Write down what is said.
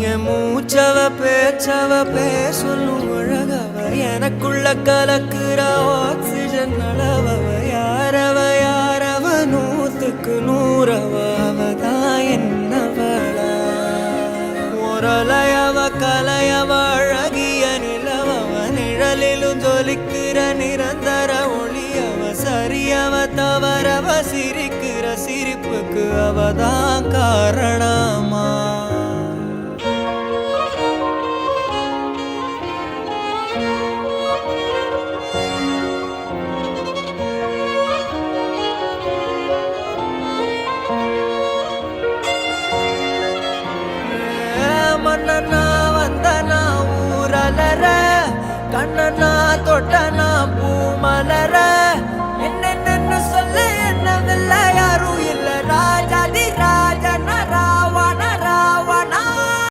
என் மூச்சவ பேச்சவ பேசொல்லும் அழகவ எனக்குள்ள கலக்குற ஆக்சிஜன் அளவவ யாரவ நூத்துக்கு நூறவ அவதான் என்னவளா ஒரலையவ கலையவ அழகிய நிலவவ நிழலிலும் ஜொலிக்கிற நிரந்தர ஒளியவ சரியவ தவறவ சிரிக்கிற சிரிப்புக்கு அவதான் காரணமா மன்னனா வந்தனா ஊரலர கண்ணனா தொட்டனா பூமலர